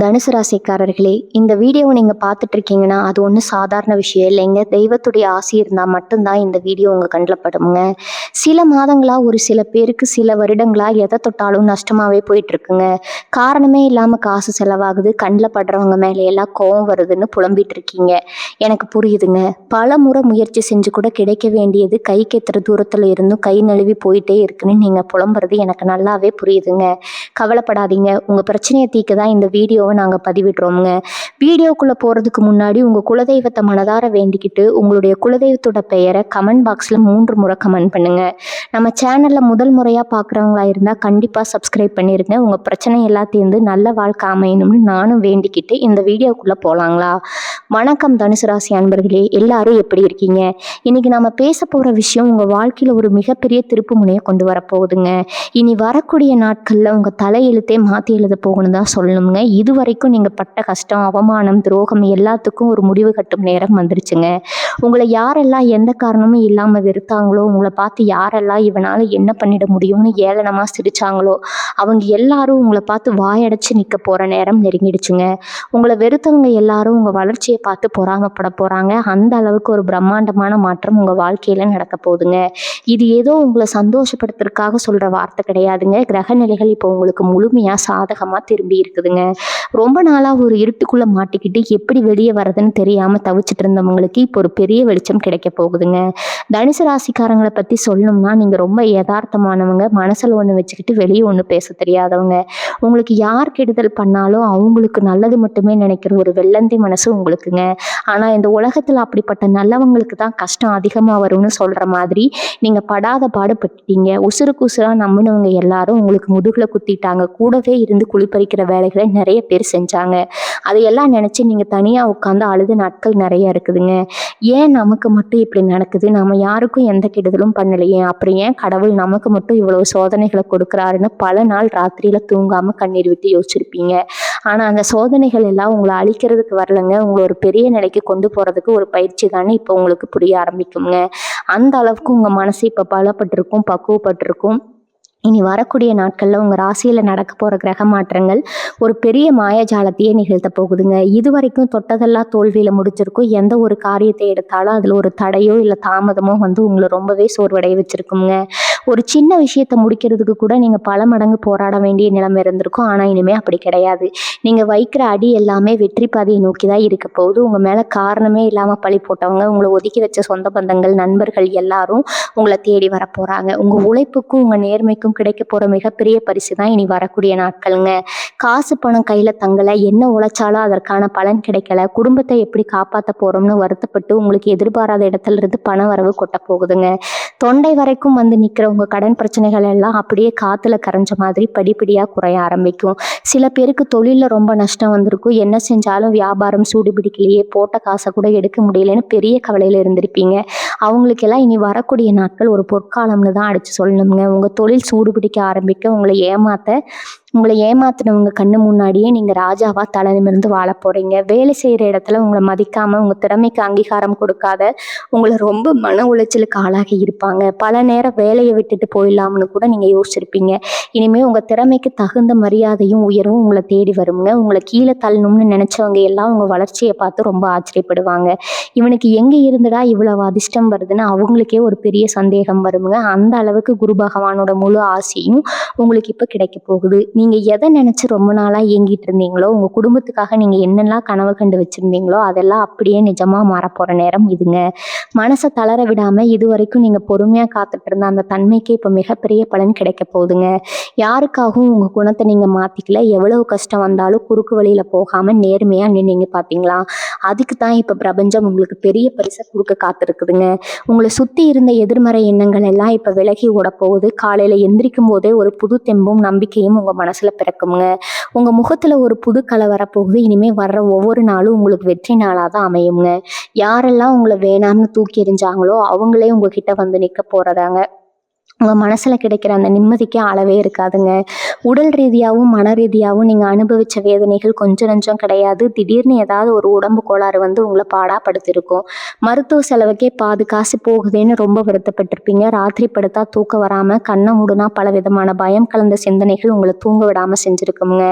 தனுசு ராசிக்காரர்களே, இந்த வீடியோவை நீங்க பார்த்துட்டு இருக்கீங்கன்னா அது ஒன்றும் சாதாரண விஷயம் இல்லைங்க. தெய்வத்துடைய ஆசி இருந்தால் மட்டும்தான் இந்த வீடியோ உங்கள் கண்ணில் படுங்க. சில மாதங்களா ஒரு சில பேருக்கு சில வருடங்களா எதை தொட்டாலும் நஷ்டமாகவே போயிட்டு இருக்குங்க. காரணமே இல்லாமல் காசு செலவாகுது, கண்ணில் படுறவங்க மேலே எல்லாம் கோவம் வருதுன்னு புலம்பிட்டு இருக்கீங்க. எனக்கு புரியுதுங்க. பல முறை முயற்சி செஞ்சு கூட கிடைக்க வேண்டியது கைக்கு எத்துற தூரத்தில் இருந்தும் கை நழுவி போயிட்டே இருக்குன்னு நீங்கள் புலம்புறது எனக்கு நல்லாவே புரியுதுங்க. கவலைப்படாதீங்க, உங்கள் பிரச்சனையை தீர்க்க தான் இந்த வீடியோவை நாங்கள் பதிவிடுறோமுங்க. வீடியோக்குள்ளே போகிறதுக்கு முன்னாடி உங்கள் குலதெய்வத்தை மனதார வேண்டிக்கிட்டு உங்களுடைய குலதெய்வத்தோட பெயரை கமெண்ட் பாக்ஸில் 3 முறை கமெண்ட் பண்ணுங்க. நம்ம சேனலில் முதல் முறையாக பார்க்குறவங்களா இருந்தால் கண்டிப்பாக சப்ஸ்கிரைப் பண்ணிடுங்க. உங்கள் பிரச்சனை எல்லாத்தையும் நல்ல வாழ்க்கை அமையணும்னு நானும் வேண்டிக்கிட்டு இந்த வீடியோக்குள்ளே போகலாங்களா? வணக்கம் தனுசு ராசி அன்பர்களே, எல்லாரும் எப்படி இருக்கீங்க? இன்னைக்கு நம்ம பேச போகிற விஷயம் உங்கள் வாழ்க்கையில் ஒரு மிகப்பெரிய திருப்பு முனையை கொண்டு வரப்போகுதுங்க. இனி வரக்கூடிய நாட்களில் உங்கள் தலையெழுத்தே மாற்றி எழுத போகணும் தான் சொல்லணுங்க. இது வரைக்கும் நீங்கள் பட்ட கஷ்டம், அவமானம், துரோகம் எல்லாத்துக்கும் ஒரு முடிவு கட்டும் நேரம் வந்துருச்சுங்க. உங்களை யாரெல்லாம் எந்த காரணமும் இல்லாமல் வெறுத்தாங்களோ, உங்களை பார்த்து யாரெல்லாம் இவனால் என்ன பண்ணிட முடியும்னு ஏளனமாக சிரிச்சாங்களோ, அவங்க எல்லாரும் உங்களை பார்த்து வாயடைச்சு நிற்க போகிற நேரம் நெருங்கிடுச்சுங்க. உங்களை வெறுத்தவங்க எல்லாரும் உங்கள் வளர்ச்சியை பார்த்து பொறாமப்பட போகிறாங்க. அந்த அளவுக்கு ஒரு பிரம்மாண்டமான மாற்றம் உங்கள் வாழ்க்கையில் நடக்க போகுதுங்க. இது ஏதோ உங்களை சந்தோஷப்படுத்துறதுக்காக சொல்கிற வார்த்தை கிடையாதுங்க. கிரக நிலைகள் இப்போ உங்களுக்கு முழுமையாக சாதகமாக திரும்பி இருக்குதுங்க. ரொம்ப நாளாக ஒரு இருட்டுக்குள்ளே மாட்டிக்கிட்டு எப்படி வெளியே வரதுன்னு தெரியாமல் தவிச்சிட்டு இருந்தவங்களுக்கு இப்போ ஒரு பெரிய வெளிச்சம் கிடைக்க போகுதுங்க. தனுசு ராசிக்காரங்களை பற்றி சொல்லணும்னா நீங்கள் ரொம்ப யதார்த்தமானவங்க, மனசில் ஒன்று வச்சுக்கிட்டு வெளியே ஒன்று பேச தெரியாதவங்க. உங்களுக்கு யார் கெடுதல் பண்ணாலும் அவங்களுக்கு நல்லது மட்டுமே நினைக்கிற ஒரு வெள்ளந்தி மனசு உங்களுக்குங்க. ஆனால் இந்த உலகத்தில் அப்படிப்பட்ட நல்லவங்களுக்கு தான் கஷ்டம் அதிகமாக வரும்னு சொல்கிற மாதிரி நீங்கள் படாத பாடுபட்டுட்டீங்க. உசுருக்கு உசுராக நம்பினவங்க எல்லாரும் உங்களுக்கு முதுகில் குத்திட்டாங்க. கூடவே இருந்து குளிப்பறிக்கிற வேலைகளை நிறைய பேர் செஞ்சாங்க. அதையெல்லாம் நினச்சி நீங்கள் தனியாக உட்காந்து அழுத நாட்கள் நிறைய இருக்குதுங்க. ஏன் நமக்கு மட்டும் இப்படி நடக்குது, நம்ம யாருக்கும் எந்த கெடுதலும் பண்ணலையே, அப்புறம் ஏன் கடவுள் நமக்கு மட்டும் இவ்வளவு சோதனைகளை கொடுக்குறாருன்னு பல நாள் ராத்திரியில் தூங்காமல் கண்ணீர் விட்டு யோசிச்சிருப்பீங்க. ஆனால் அந்த சோதனைகள் எல்லாம் உங்களை அழிக்கிறதுக்கு வரலைங்க, உங்களை ஒரு பெரிய நிலைக்கு கொண்டு போகிறதுக்கு ஒரு பயிற்சி தானே இப்போ உங்களுக்கு புரிய ஆரம்பிக்குங்க. அந்த அளவுக்கு உங்கள் மனசு இப்போ பலப்பட்டிருக்கும், பக்குவப்பட்டிருக்கும். இனி வரக்கூடிய நாட்களில் உங்கள் ராசியில் நடக்க போகிற கிரக மாற்றங்கள் ஒரு பெரிய மாயஜாலத்தையே நிகழ்த்த போகுதுங்க. இது வரைக்கும் தொட்டதெல்லாம் தோல்வியில் முடிச்சிருக்கும். எந்த ஒரு காரியத்தை எடுத்தாலும் அதில் ஒரு தடையோ இல்லை தாமதமோ உங்களை ரொம்பவே சோர்வடைய வச்சுருக்குங்க. ஒரு சின்ன விஷயத்தை முடிக்கிறதுக்கு கூட நீங்கள் பல மடங்கு போராட வேண்டிய நிலைமை இருந்திருக்கும். ஆனால் இனிமேல் அப்படி கிடையாது. நீங்கள் வைக்கிற அடி எல்லாமே வெற்றி பாதையை நோக்கி தான் இருக்க போகுது. உங்கள் மேலே காரணமே இல்லாமல் பழி போட்டவங்க, உங்களை ஒதுக்கி வச்ச சொந்த பந்தங்கள், நண்பர்கள் எல்லாரும் உங்களை தேடி வர போகிறாங்க. உங்கள் உழைப்புக்கும் உங்கள் நேர்மைக்கும் கிடைக்க போகிற மிகப்பெரிய பரிசு தான் இனி வரக்கூடிய நாட்களுங்க. காசு பணம் கையில் தங்கலை, என்ன உழைச்சாலும் அதற்கான பலன் கிடைக்கல, குடும்பத்தை எப்படி காப்பாற்ற போகிறோம்னு வருத்தப்பட்டு உங்களுக்கு எதிர்பாராத இடத்துல இருந்து பண வரவு கொட்ட போகுதுங்க. தொண்டை வரைக்கும் நிற்கிற உங்கள் கடன் பிரச்சனைகள் எல்லாம் அப்படியே காற்றுல கரைஞ்ச மாதிரி படிப்படியாக குறைய ஆரம்பிக்கும். சில பேருக்கு தொழிலில் ரொம்ப நஷ்டம் வந்திருக்கும். என்ன செஞ்சாலும் வியாபாரம் சூடுபிடிக்கலையே, போட்ட காசை கூட எடுக்க முடியலன்னு பெரிய கவலையில் இருந்திருப்பீங்க. அவங்களுக்கெல்லாம் இனி வரக்கூடிய நாட்கள் ஒரு பொற்காலம்னு தான் அடித்து சொல்லணுங்க. உங்கள் தொழில் சூடுபிடிக்க ஆரம்பிக்க உங்களை ஏமாத்தினவங்க கண்ணு முன்னாடியே நீங்கள் ராஜாவாக தலை நிமிர்ந்து வாழ போகிறீங்க. வேலை செய்கிற இடத்துல உங்களை மதிக்காமல், உங்கள் திறமைக்கு அங்கீகாரம் கொடுக்காத உங்களை ரொம்ப மன உளைச்சலுக்கு ஆளாகி இருப்பாங்க. பல நேரம் வேலையை விட்டுட்டு போயிடலாம்னு கூட நீங்கள் யோசிச்சிருப்பீங்க. இனிமேல் உங்கள் திறமைக்கு தகுந்த மரியாதையும் உயர்வும் உங்களை தேடி வருங்க. உங்களை கீழே தள்ளணும்னு நினச்சவங்க எல்லாம் உங்கள் வளர்ச்சியை பார்த்து ரொம்ப ஆச்சரியப்படுவாங்க. இவனுக்கு எங்கே இருந்துடா இவ்வளவு அதிர்ஷ்டம் வருதுன்னு அவங்களுக்கே ஒரு பெரிய சந்தேகம் வருங்க. அந்த அளவுக்கு குரு பகவானோட முழு ஆசையும் உங்களுக்கு இப்போ கிடைக்க போகுது. நீங்கள் எதை நினச்சி ரொம்ப நாளாக இயங்கிட்டு இருந்தீங்களோ, உங்கள் குடும்பத்துக்காக நீங்கள் என்னெல்லாம் கனவு கண்டு வச்சுருந்தீங்களோ அதெல்லாம் அப்படியே நிஜமாக மாறப்போகிற நேரம் இதுங்க. மனசை தளர விடாமல் இது வரைக்கும் நீங்கள் பொறுமையாக காத்துட்டு இருந்த அந்த தன்மைக்கு இப்போ மிகப்பெரிய பலன் கிடைக்க போகுதுங்க. யாருக்காகவும் உங்கள் குணத்தை நீங்கள் மாற்றிக்கல. எவ்வளவு கஷ்டம் வந்தாலும் குறுக்கு வழியில் போகாமல் நேர்மையாக நின்னீங்க பார்த்தீங்களா? அதுக்கு தான் இப்போ பிரபஞ்சம் உங்களுக்கு பெரிய பரிசை கொடுக்க காத்திருக்குதுங்க. உங்களை சுற்றி இருந்த எதிர்மறை எண்ணங்கள் எல்லாம் இப்போ விலகி ஓட போகுது. காலையில் எந்திரிக்கும் போதே ஒரு புது தெம்பும் நம்பிக்கையும் உங்கள் மனசில் பிறக்குங்க. உங்கள் முகத்தில் ஒரு புது கலை வரப்போகுது. இனிமேல் வர்ற ஒவ்வொரு நாளும் உங்களுக்கு வெற்றி நாளாக தான் அமையுங்க. யாரெல்லாம் உங்களை வேணாம்னு தூக்கி எறிஞ்சாங்களோ அவங்களே உங்ககிட்ட நிற்க போகிறதாங்க. உங்கள் மனசில் கிடைக்கிற அந்த நிம்மதிக்கு அளவே இருக்காதுங்க. உடல் ரீதியாகவும் மன ரீதியாகவும் நீங்கள் அனுபவித்த வேதனைகள் கொஞ்சம் நஞ்சம் கிடையாது. திடீர்னு ஏதாவது ஒரு உடம்பு கோளாறு வந்து உங்களை பாடாப்படுத்திருக்கும். மருத்துவ செலவுக்கே பாதி காசு போகுதேன்னு ரொம்ப வருத்தப்பட்டிருப்பீங்க. ராத்திரி படுத்தா தூக்கம் வராமல், கண்ணை மூடுனா பல விதமான பயம் கலந்த சிந்தனைகள் உங்களை தூங்க விடாமல் செஞ்சுருக்குங்க.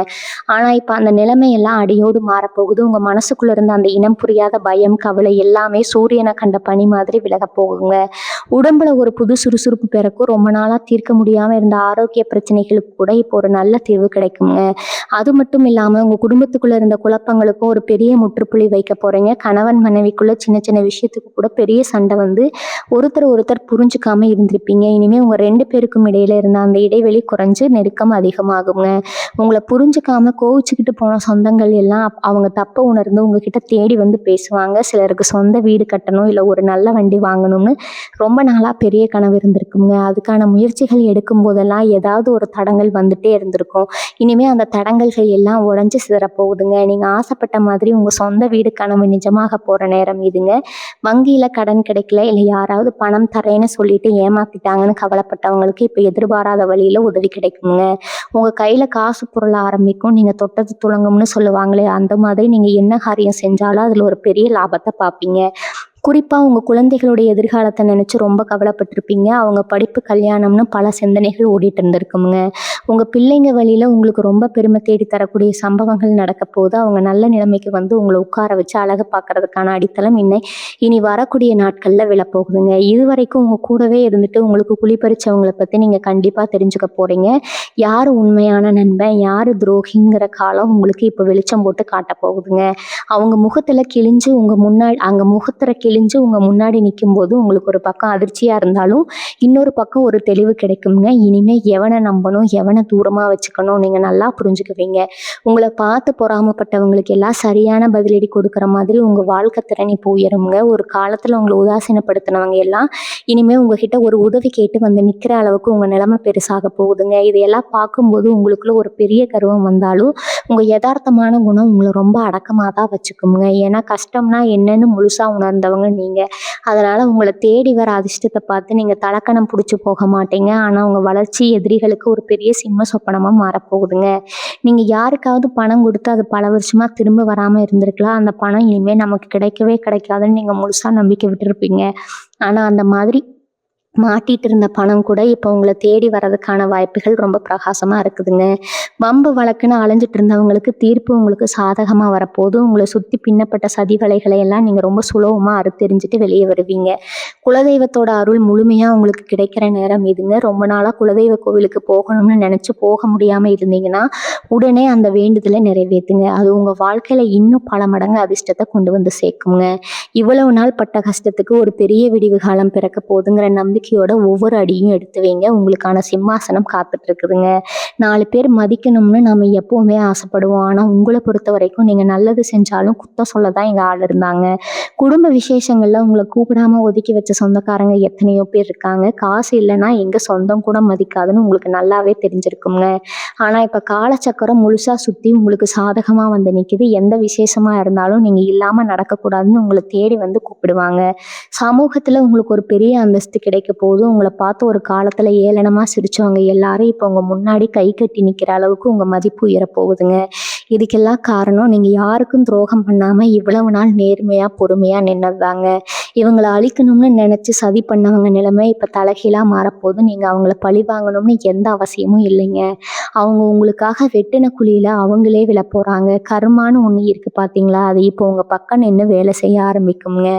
ஆனால் இப்போ அந்த நிலைமையெல்லாம் அடியோடு மாறப்போகுது. உங்கள் மனசுக்குள்ளே இருந்த அந்த இனம் புரியாத பயம், கவலை எல்லாமே சூரியனை கண்ட பனி மாதிரி விலக போகுங்க. உடம்புல ஒரு புது சுறுசுறுப்பு பிறக்கும். ரொம்ப நாளாக தீர்க்க முடியாமல் இருந்த ஆரோக்கிய பிரச்சனைகளுக்கு கூட இப்போ ஒரு நல்ல தீர்வு கிடைக்குங்க. அது மட்டும் இல்லாமல் உங்கள் குடும்பத்துக்குள்ளே இருந்த குழப்பங்களுக்கும் ஒரு பெரிய முற்றுப்புள்ளி வைக்க போகிறீங்க. கணவன் மனைவிக்குள்ளே சின்ன சின்ன விஷயத்துக்கு கூட பெரிய சண்டை வந்து ஒருத்தர் புரிஞ்சுக்காம இருந்திருப்பீங்க. இனிமேல் உங்கள் 2 பேருக்கும் இடையில இருந்த அந்த இடைவெளி குறைஞ்சு நெருக்கம் அதிகமாகுங்க. உங்களை புரிஞ்சுக்காம கோவிச்சுக்கிட்டு போன சொந்தங்கள் எல்லாம் அவங்க தப்பை உணர்ந்து உங்ககிட்ட தேடி வந்து பேசுவாங்க. சிலருக்கு சொந்த வீடு கட்டணும், இல்லை ஒரு நல்ல வண்டி வாங்கணும்னு ரொம்ப நாளாக பெரிய கனவு இருந்திருக்குங்க. அதுக்கான முயற்சிகள் எடுக்கும் போதெல்லாம் ஏதாவது ஒரு தடங்கள் வந்துட்டே இருந்திருக்கும். இனிமேல் அந்த தடங்கல்கள் எல்லாம் உடஞ்சி சிதறப்போகுதுங்க. நீங்கள் ஆசைப்பட்ட மாதிரி உங்கள் சொந்த வீடு கனவு நிஜமாக போகிற நேரம் இதுங்க. வங்கியில் கடன் கிடைக்கல, இல்லை யாராவது பணம் தரேன்னு சொல்லிட்டு ஏமாத்திட்டாங்கன்னு கவலைப்பட்டவங்களுக்கு இப்போ எதிர்பாராத வழியில் உதவி கிடைக்குங்க. உங்கள் கையில் காசு பொருள் ஆரம்பிக்கும். நீங்கள் தொட்டது துளங்கும்னு சொல்லுவாங்களே, அந்த மாதிரி நீங்கள் என்ன காரியம் செஞ்சாலும் அதில் ஒரு பெரிய லாபத்தை பார்ப்பீங்க. குறிப்பாக உங்கள் குழந்தைகளுடைய எதிர்காலத்தை நினச்சி ரொம்ப கவலைப்பட்டிருப்பீங்க. அவங்க படிப்பு, கல்யாணம்னு பல சிந்தனைகள் ஓடிட்டு இருந்திருக்குங்க. உங்கள் பிள்ளைங்க வழியில் உங்களுக்கு ரொம்ப பெருமை தேடி தரக்கூடிய சம்பவங்கள் நடக்க போது. அவங்க நல்ல நிலைமைக்கு வந்து உங்களை உட்கார வச்சு அழகு பார்க்கறதுக்கான அடித்தளம் இனி வரக்கூடிய நாட்களில் விழப்போகுதுங்க. இது வரைக்கும் உங்கள் கூடவே இருந்துட்டு உங்களுக்கு குழிப்பறிச்சவங்களை பற்றி நீங்கள் கண்டிப்பாக தெரிஞ்சுக்க போகிறீங்க. யார் உண்மையான நண்பன், யார் துரோகிங்கிற காலம் உங்களுக்கு இப்போ வெளிச்சம் போட்டு காட்ட போகுதுங்க. அவங்க முகத்தில் கிழிஞ்சு உங்கள் முன்னாடி நிற்கும்போது உங்களுக்கு ஒரு பக்கம் அதிர்ச்சியாக இருந்தாலும் இன்னொரு பக்கம் ஒரு தெளிவு கிடைக்குங்க. இனிமேல் எவனை நம்பணும், எவனை தூரமாக வச்சுக்கணும் நீங்கள் நல்லா புரிஞ்சுக்குவீங்க. உங்களை பார்த்து பொறாமப்பட்டவங்களுக்கு எல்லாம் சரியான பதிலடி கொடுக்குற மாதிரி உங்கள் வாழ்க்கை திறன் இப்போ உயருங்க. ஒரு காலத்தில் உங்களை உதாசீனப்படுத்தினவங்க எல்லாம் இனிமேல் உங்ககிட்ட ஒரு உதவி கேட்டு வந்து நிற்கிற அளவுக்கு உங்கள் நிலைமை பெருசாக போகுதுங்க. இதையெல்லாம் பார்க்கும்போது உங்களுக்குள்ள ஒரு பெரிய கர்வம் வந்தாலும் உங்கள் யதார்த்தமான குணம் உங்களை ரொம்ப அடக்கமாக தான் வச்சுக்குங்க. ஏன்னா கஷ்டம்னா என்னன்னு முழுசாக உணர்ந்தவங்க நீங்கள். அதனால் உங்களை தேடி வர அதிர்ஷ்டத்தை பார்த்து நீங்கள் தலக்கணம் பிடிச்சி போக மாட்டீங்க. ஆனால் உங்கள் வளர்ச்சி எதிரிகளுக்கு ஒரு பெரிய சிம்ம சொப்பனமாக மாறப்போகுதுங்க. நீங்கள் யாருக்காவது பணம் கொடுத்து அது பல வருஷமாக திரும்ப வராமல் இருந்திருக்கலாம். அந்த பணம் இனிமேல் நமக்கு கிடைக்கவே கிடைக்காதுன்னு நீங்கள் முழுசாக நம்பிக்கை விட்டுருப்பீங்க. ஆனால் அந்த மாதிரி மாட்டிட்டு இருந்த பணம் கூட இப்போ உங்களை தேடி வர்றதுக்கான வாய்ப்புகள் ரொம்ப பிரகாசமாக இருக்குதுங்க. வம்பு வழக்குன்னு அலைஞ்சிட்டு இருந்தவங்களுக்கு தீர்ப்பு உங்களுக்கு சாதகமாக வரப்போது. உங்களை சுற்றி பின்னப்பட்ட சதி வலைகளை எல்லாம் நீங்கள் ரொம்ப சுலபமாக அறுத்தெறிஞ்சிட்டு வெளியே வருவீங்க. குலதெய்வத்தோட அருள் முழுமையாக உங்களுக்கு கிடைக்கிற நேரம் இதுங்க. ரொம்ப நாளாக குலதெய்வ கோவிலுக்கு போகணும்னு நினச்சி போக முடியாமல் இருந்தீங்கன்னா உடனே அந்த வேண்டுதலை நிறைவேற்றுங்க. அது உங்கள் வாழ்க்கையில் இன்னும் பல மடங்கு அதிர்ஷ்டத்தை கொண்டு வந்து சேர்க்குங்க. இவ்வளவு நாள் பட்ட கஷ்டத்துக்கு ஒரு பெரிய விடிவு காலம் பிறக்க போதுங்கிற நம்பிக்கையோட ஒவ்வொரு அடியும் எடுத்து வைங்க. உங்களுக்கான சிம்மாசனம் காத்துட்டு இருக்குதுங்க. 4 பேர் மதிக்கணும்னு நம்ம எப்பவுமே ஆசைப்படுவோம். ஆனால் உங்களை பொறுத்த வரைக்கும் நீங்கள் நல்லது செஞ்சாலும் குத்தம் சொல்ல தான் எங்கள் ஆள் இருந்தாங்க. குடும்ப விசேஷங்களில் உங்களை கூப்பிடாம ஒதுக்கி வச்ச சொந்தக்காரங்க எத்தனையோ பேர் இருக்காங்க. காசு இல்லைன்னா எங்கள் சொந்தம் கூட மதிக்காதுன்னு உங்களுக்கு நல்லாவே தெரிஞ்சிருக்குங்க. ஆனால் இப்போ காலச்சக்கரம் முழுசாக சுற்றி உங்களுக்கு சாதகமாக வந்து நிற்கிது. எந்த விசேஷமாக இருந்தாலும் நீங்கள் இல்லாமல் நடக்கக்கூடாதுன்னு உங்களை தேடி வந்து கூப்பிடுவாங்க. சமூகத்தில் உங்களுக்கு ஒரு பெரிய அந்தஸ்து கிடைக்க போது. உங்களை பார்த்து ஒரு காலத்தில் ஏளனமாக சிரிச்சவங்க எல்லாரும் இப்போ உங்கள் முன்னாடி கை கட்டி நிற்கிற அளவுக்கு உங்கள் மதிப்பு உயரப்போகுதுங்க. இதுக்கெல்லாம் காரணம் நீங்கள் யாருக்கும் துரோகம் பண்ணாமல் இவ்வளவு நாள் நேர்மையாக பொறுமையாக நின்னதுதாங்க. இவங்களை அழிக்கணும்னு நினச்சி சதி பண்ணவங்க நிலைமை இப்போ தலைகீழாக மாறப்போது. நீங்கள் அவங்கள பழி வாங்கணும்னு எந்த அவசியமும் இல்லைங்க. அவங்க உங்களுக்காக வெட்டின குழியில் அவங்களே விழ போகிறாங்க. கர்மான்னு ஒன்று இருக்குது பார்த்தீங்களா, அது இப்போ உங்கள் பக்கம் நின்று வேலை செய்ய ஆரம்பிக்குங்க.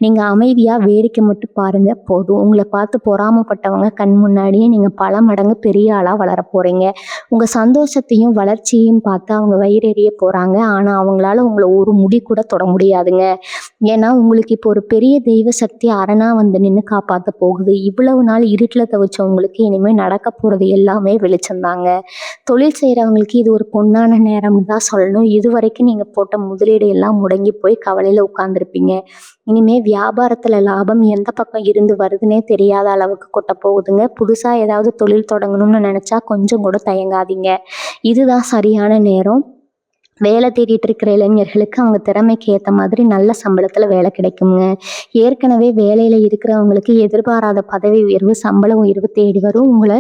நீங்கள் அமைதியாக வேடிக்கை மட்டும் பாருங்கள் போதும். உங்களை பார்த்து பொறாமப்பட்டவங்க கண் முன்னாடியே நீங்கள் பல மடங்கு பெரிய ஆளாக வளர போகிறீங்க. உங்கள் சந்தோஷத்தையும் வளர்ச்சியையும் பார்த்து அவங்க வயிறெறிய போகிறாங்க. ஆனால் அவங்களால உங்களை ஒரு முடி கூட தொட முடியாதுங்க. ஏன்னா உங்களுக்கு இப்போ ஒரு பெரிய தெய்வ சக்தி அரணா வந்து நின்று காப்பாற்ற போகுது. இவ்வளவு நாள் இருட்டில் தவிச்சவங்களுக்கு இனிமேல் நடக்க போகிறது எல்லாமே வெளிச்சம்தாங்க. தொழில் செய்கிறவங்களுக்கு இது ஒரு பொன்னான நேரம்னு தான் சொல்லணும். இது வரைக்கும் நீங்கள் போட்ட முதலீடு எல்லாம் முடங்கி போய் கவலையில் உட்காந்துருப்பீங்க. இனிமேல் வியாபாரத்தில் லாபம் எந்த பக்கம் இருந்து வருதுன்னே தெரியாத அளவுக்கு கொட்ட போகுதுங்க. புதுசாக ஏதாவது தொழில் தொடங்கணும்னு நினச்சா கொஞ்சம் கூட தயங்காதீங்க. இதுதான் சரியான நேரம். வேலை தேடிட்டு இருக்கிற இளைஞர்களுக்கு அவங்க திறமைக்கு ஏற்ற மாதிரி நல்ல சம்பளத்தில் வேலை கிடைக்குங்க. ஏற்கனவே வேலையில் இருக்கிறவங்களுக்கு எதிர்பாராத பதவி உயர்வு, சம்பள உயர்வு தேடி வரும். உங்களை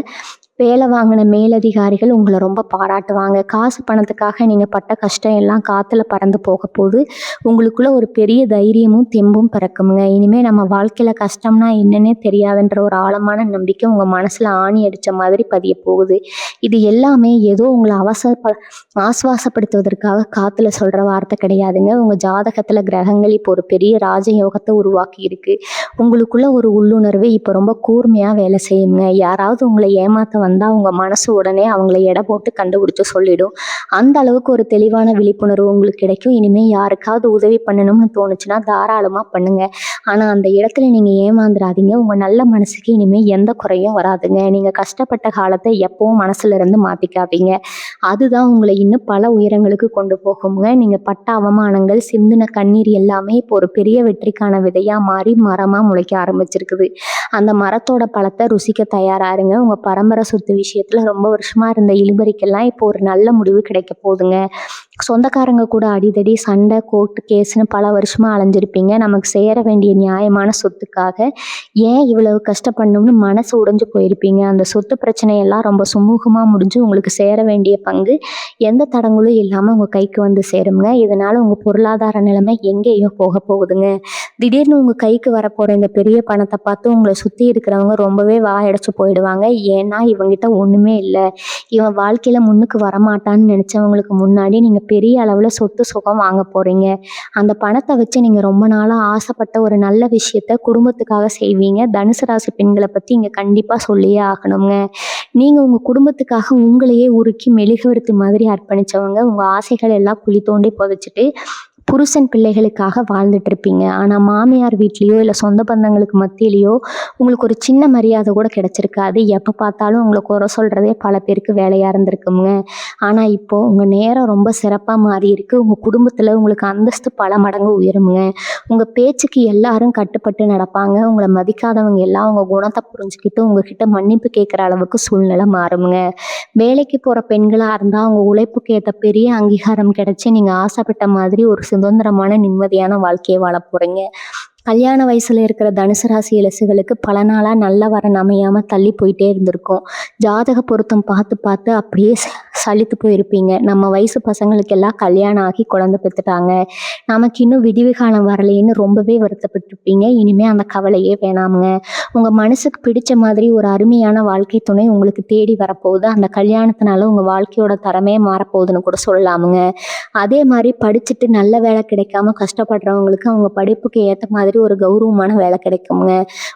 வேலை வாங்கின மேலதிகாரிகள் உங்களை ரொம்ப பாராட்டுவாங்க. காசு பணத்துக்காக நீங்கள் பட்ட கஷ்டம் எல்லாம் காற்றுல பறந்து போக போது உங்களுக்குள்ள ஒரு பெரிய தைரியமும் தெம்பும் பிறக்குமுங்க. இனிமேல் நம்ம வாழ்க்கையில் கஷ்டம்னா என்னன்னே தெரியாதுன்ற ஒரு ஆழமான நம்பிக்கை உங்கள் மனசில் ஆணி அடித்த மாதிரி பதிய போகுது. இது எல்லாமே ஏதோ உங்களை ஆசுவாசப்படுத்துவதற்காக காற்றுல சொல்கிற வார்த்தை கிடையாதுங்க. உங்கள் ஜாதகத்தில் கிரகங்கள் இப்போ ஒரு பெரிய ராஜயோகத்தை உருவாக்கி இருக்கு. உங்களுக்குள்ள ஒரு உள்ளுணர்வு இப்போ ரொம்ப கூர்மையாக வேலை செய்யுங்க. யாராவது உங்களை ஏமாற்ற வந்தால் உங்கள் மனசு உடனே அவங்கள எடை போட்டு கண்டுபிடிச்சு சொல்லிடும். அந்த அளவுக்கு ஒரு தெளிவான விழிப்புணர்வு உங்களுக்கு கிடைக்கும். இனிமேல் யாருக்காவது உதவி பண்ணணும்னு தோணுச்சுன்னா தாராளமாக பண்ணுங்க. ஆனால் அந்த இடத்துல நீங்கள் ஏமாந்துடாதீங்க. உங்கள் நல்ல மனசுக்கு இனிமேல் எந்த குறையும் வராதுங்க. நீங்கள் கஷ்டப்பட்ட காலத்தை எப்பவும் மனசுல இருந்து மாற்றிக்காதீங்க. அதுதான் உங்களை இன்னும் பல உயரங்களுக்கு கொண்டு போகுங்க. நீங்கள் பட்ட அவமானங்கள், சிந்தின கண்ணீர் எல்லாமே இப்போ ஒரு பெரிய வெற்றிக்கான விதையாக மாறி மரமாக முளைக்க ஆரம்பிச்சிருக்குது. அந்த மரத்தோட பழத்தை ருசிக்க தயாராருங்க. உங்கள் பரம்பரை சொத்து விஷயத்தில் ரொம்ப வருஷமாக இருந்த இழுபறிக்கெல்லாம் இப்போ ஒரு நல்ல முடிவு கிடைக்க போகுதுங்க. சொந்தக்காரங்க கூட அடிதடி, சண்டை, கோர்ட்டு கேஸ்னு பல வருஷமாக அலைஞ்சிருப்பீங்க. நமக்கு சேர வேண்டிய நியாயமான சொத்துக்காக ஏன் இவ்வளவு கஷ்டப்படணும்னு மனசு உடைஞ்சு போயிருப்பீங்க. அந்த சொத்து பிரச்சனையெல்லாம் ரொம்ப சுமூகமாக முடிஞ்சு உங்களுக்கு சேர வேண்டிய பங்கு எந்த தடங்களும் இல்லாமல் உங்கள் கைக்கு வந்து சேருங்க. இதனால் உங்கள் பொருளாதார நிலைமை எங்கேயோ போக போகுதுங்க. திடீர்னு உங்கள் கைக்கு வரப்போகிற இந்த பெரிய பணத்தை பார்த்து உங்களை சுற்றி இருக்கிறவங்க ரொம்பவே வாயடைச்சு போயிடுவாங்க. ஏன்னா இவங்கிட்ட ஒன்றுமே இல்லை, இவன் வாழ்க்கையில் முன்னுக்கு வரமாட்டான்னு நினச்சவங்களுக்கு முன்னாடி நீங்கள் பெரிய அளவில் சொத்து சுகம் வாங்க போகிறீங்க. அந்த பணத்தை வச்சு நீங்கள் ரொம்ப நாளாக ஆசைப்பட்ட ஒரு நல்ல விஷயத்த குடும்பத்துக்காக செய்வீங்க. தனுசு ராசி பெண்களை பற்றி இங்கே கண்டிப்பாக சொல்லியே ஆகணுங்க. நீங்கள் உங்கள் குடும்பத்துக்காக உங்களையே உருக்கி மெழுகுவர்த்தி மாதிரி அர்ப்பணித்தவங்க. உங்கள் ஆசைகள் எல்லாம் குழி தோண்டி புதைச்சிட்டு புருஷன் பிள்ளைகளுக்காக வாழ்ந்துட்டு இருப்பீங்க. ஆனால் மாமியார் வீட்லேயோ இல்லை சொந்த பந்தங்களுக்கு மத்தியிலையோ உங்களுக்கு ஒரு சின்ன மரியாதை கூட கிடைச்சிருக்காது. எப்போ பார்த்தாலும் உங்களை குறை சொல்கிறதே பல பேருக்கு வேலையாக இருந்திருக்குங்க. ஆனால் இப்போது உங்கள் நேரம் ரொம்ப சிறப்பாக மாறி இருக்கு. உங்கள் குடும்பத்தில் உங்களுக்கு அந்தஸ்து பல மடங்கு உயருங்க. உங்கள் பேச்சுக்கு எல்லாரும் கட்டுப்பட்டு நடப்பாங்க. உங்களை மதிக்காதவங்க எல்லாம் உங்கள் குணத்தை புரிஞ்சுக்கிட்டு உங்ககிட்ட மன்னிப்பு கேட்குற அளவுக்கு சூழ்நிலை மாறுங்க. வேலைக்கு போகிற பெண்களாக இருந்தால் அவங்க உழைப்புக்கு ஏற்ற பெரிய அங்கீகாரம் கிடைச்சி நீங்கள் ஆசைப்பட்ட மாதிரி ஒரு சுதந்திரமான நிம்மதியான வாழ்க்கையை வாழ போகிறீங்க. கல்யாண வயசுல இருக்கிற தனுசு ராசி இலசுகளுக்கு பல நாளாக நல்ல வரன் அமையாமல் தள்ளி போயிட்டே இருந்திருக்கும். ஜாதக பொருத்தம் பார்த்து பார்த்து அப்படியே சலித்து போயிருப்பீங்க. நம்ம வயசு பசங்களுக்கு எல்லாம் கல்யாணம் ஆகி குழந்தை பெற்றுட்டாங்க, நமக்கு இன்னும் விடிவு காலம் வரலைன்னு ரொம்பவே வருத்தப்பட்டிருப்பீங்க. இனிமேல் அந்த கவலையே வேணாமுங்க. உங்கள் மனசுக்கு பிடிச்ச மாதிரி ஒரு அருமையான வாழ்க்கை துணை உங்களுக்கு தேடி வரப்போகுது. அந்த கல்யாணத்தினால உங்கள் வாழ்க்கையோட தரமே மாறப்போகுதுன்னு கூட சொல்லலாமுங்க. அதே மாதிரி படிச்சுட்டு நல்ல வேலை கிடைக்காம கஷ்டப்படுறவங்களுக்கு அவங்க படிப்புக்கு ஏற்ற மாதிரி ஒரு கௌரவமான வேலை கிடைக்குங்க.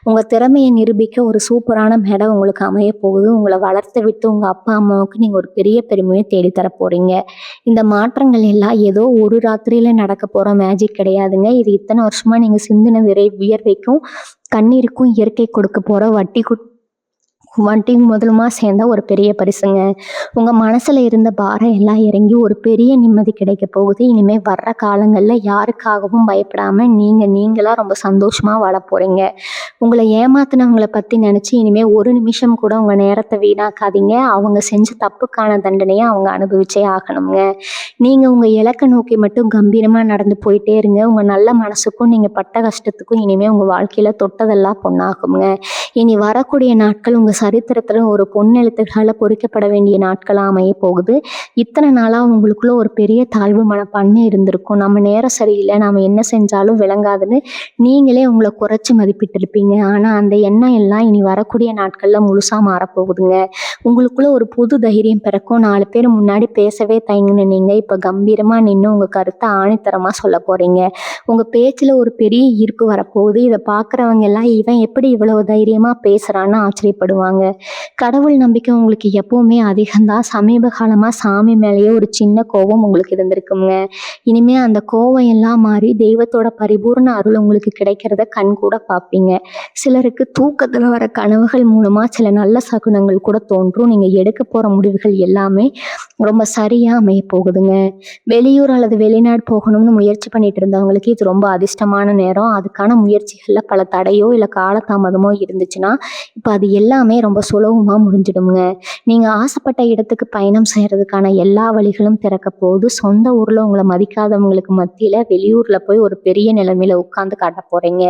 உங்கள் திறமையை நிரூபிக்க ஒரு சூப்பரான மேடை உங்களுக்கு அமைய போகுது. உங்களை வளர்த்து விட்டு உங்கள் அப்பா அம்மாவுக்கு நீங்கள் ஒரு பெரிய பெருமையை தேடித்தர போகிறீங்க. இந்த மாற்றங்கள் எல்லாம் ஏதோ ஒரு ராத்திரியில் நடக்க போகிற மேஜிக் கிடையாதுங்க. இது இத்தனை வருஷமாக நீங்கள் சிந்தின வியர்வைக்கும் கண்ணீருக்கும் இயற்கை கொடுக்க போகிற வட்டி முதலுமா சேர்ந்த ஒரு பெரிய பரிசுங்க. உங்கள் மனசில் இருந்த பாரம் எல்லாம் இறங்கி ஒரு பெரிய நிம்மதி கிடைக்க போகுது. இனிமேல் வர்ற காலங்களில் யாருக்காகவும் பயப்படாமல் நீங்களாக ரொம்ப சந்தோஷமாக வாழ போகிறீங்க. உங்களை ஏமாத்தினவங்களை பற்றி நினச்சி இனிமேல் ஒரு நிமிஷம் கூட உங்கள் நேரத்தை வீணாக்காதீங்க. அவங்க செஞ்ச தப்புக்கான தண்டனையை அவங்க அனுபவிச்சே ஆகணுங்க. நீங்கள் உங்கள் இலக்கை நோக்கி மட்டும் கம்பீரமாக நடந்து போயிட்டே இருங்க. உங்கள் நல்ல மனசுக்கும் நீங்கள் பட்ட கஷ்டத்துக்கும் இனிமேல் உங்கள் வாழ்க்கையில் தொட்டதெல்லாம் பொண்ணாகுங்க. இனி வரக்கூடிய நாட்கள் உங்கள் சரித்திரத்தில் ஒரு பொன்னெழுத்துக்களால் பொறிக்கப்பட வேண்டிய நாட்களாக அமைய போகுது. இத்தனை நாளாக உங்களுக்குள்ள ஒரு பெரிய தாழ்வு மனப்பான்மை இருந்திருக்கும். நம்ம நேரம் சரியில்லை, நாம் என்ன செஞ்சாலும் விளங்காதுன்னு நீங்களே உங்களை குறைச்சி மதிப்பிட்டிருப்பீங்க. ஆனால் அந்த எண்ணம் எல்லாம் இனி வரக்கூடிய நாட்களில் முழுசாக மாறப்போகுதுங்க. உங்களுக்குள்ள ஒரு புது தைரியம் பிறக்கும். 4 பேர் முன்னாடி பேசவே தயங்குன நீங்கள் இப்போ கம்பீரமாக நின்று உங்கள் கருத்தை ஆணித்தரமாக சொல்ல போகிறீங்க. உங்கள் பேச்சில் ஒரு பெரிய ஈர்ப்பு வரப்போகுது. இதை பார்க்குறவங்க எல்லாம் இவன் எப்படி இவ்வளவு தைரியமாக பேசுகிறான்னு ஆச்சரியப்படுவாங்க. கடவுள் நம்பிக்கை உங்களுக்கு எப்பவுமே அதிகம்தான். சமீப காலமாக சாமி மேலேயே ஒரு சின்ன கோபம் உங்களுக்கு இருந்திருக்குங்க. இனிமே அந்த கோபம் எல்லாம் மாறி தெய்வத்தோட பரிபூர்ண அருள் உங்களுக்கு கிடைக்கிறத கண் கூட பார்ப்பீங்க. சிலருக்கு தூக்கத்தில் வர கனவுகள் மூலமாக சில நல்ல சகுனங்கள் கூட தோன்றும். நீங்கள் எடுக்க போகிற முடிவுகள் எல்லாமே ரொம்ப சரியாக அமைய போகுதுங்க. வெளியூர் அல்லது வெளிநாடு போகணும்னு முயற்சி பண்ணிட்டு இருந்தவங்களுக்கு இது ரொம்ப அதிர்ஷ்டமான நேரம். அதுக்கான முயற்சிகளில் பல தடையோ இல்லை காலதாமதமோ இருந்துச்சுன்னா இப்போ அது எல்லாமே ரொம்ப சுலபமாக முடிஞ்சிடுங்க. நீங்கள் ஆசைப்பட்ட இடத்துக்கு பயணம் செய்கிறதுக்கான எல்லா வழிகளும் திறக்க போகுது. சொந்த ஊரில் உங்களை மதிக்காதவங்களுக்கு மத்தியில் வெளியூரில் போய் ஒரு பெரிய நிலைமையில உட்காந்து காட்ட போகிறீங்க.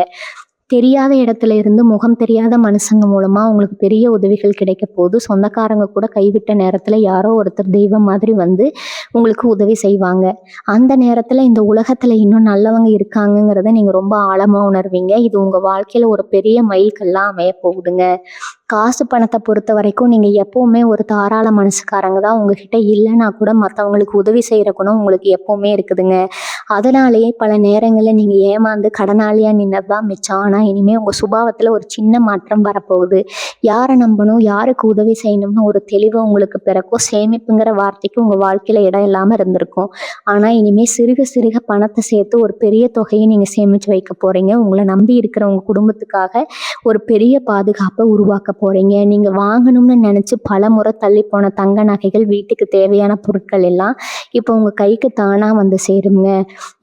தெரியாத இடத்துல இருந்து முகம் தெரியாத மனுஷங்க மூலமா உங்களுக்கு பெரிய உதவிகள் கிடைக்க போகுது. சொந்தக்காரங்க கூட கைவிட்ட நேரத்துல யாரோ ஒருத்தர் தெய்வம் மாதிரி வந்து உங்களுக்கு உதவி செய்வாங்க. அந்த நேரத்துல இந்த உலகத்துல இன்னும் நல்லவங்க இருக்காங்கங்கிறத நீங்க ரொம்ப ஆழமா உணர்வீங்க. இது உங்க வாழ்க்கையில ஒரு பெரிய மைல்கல்லா அமைய போகுதுங்க. காசு பணத்தை பொறுத்த வரைக்கும் நீங்க எப்பவுமே ஒரு தாராள மனசுக்காரங்க தான். உங்ககிட்ட இல்லைன்னா கூட மற்றவங்களுக்கு உதவி செய்யற குணம் உங்களுக்கு எப்பவுமே இருக்குதுங்க. அதனாலேயே பல நேரங்களில் நீங்க ஏமாந்து கடனாளியா நின்னதுதான் மிச்சம். ஆனா இனிமே உங்க சுபாவத்துல ஒரு சின்ன மாற்றம் வரப்போகுது. யாரை நம்பணும், யாருக்கு உதவி செய்யணும்னு ஒரு தெளிவு உங்களுக்கு பிறக்கும். சேமிப்புங்கிற வார்த்தைக்கு உங்க வாழ்க்கையில இடம் இல்லாம இருந்திருக்கும். ஆனா இனிமே சிறுக சிறுக பணத்தை சேர்த்து ஒரு பெரிய தொகையை நீங்க சேமிச்சு வைக்க போறீங்க. உங்களை நம்பி இருக்கிற உங்க குடும்பத்துக்காக ஒரு பெரிய பாதுகாப்பை உருவாக்க போறீங்க. நீங்க வாங்கணும்னு நினைச்சு பல முறை தள்ளி போன தங்க நகைகள், வீட்டுக்கு தேவையான பொருட்கள் எல்லாம் இப்போ உங்க கைக்கு தானா வந்து சேருங்க.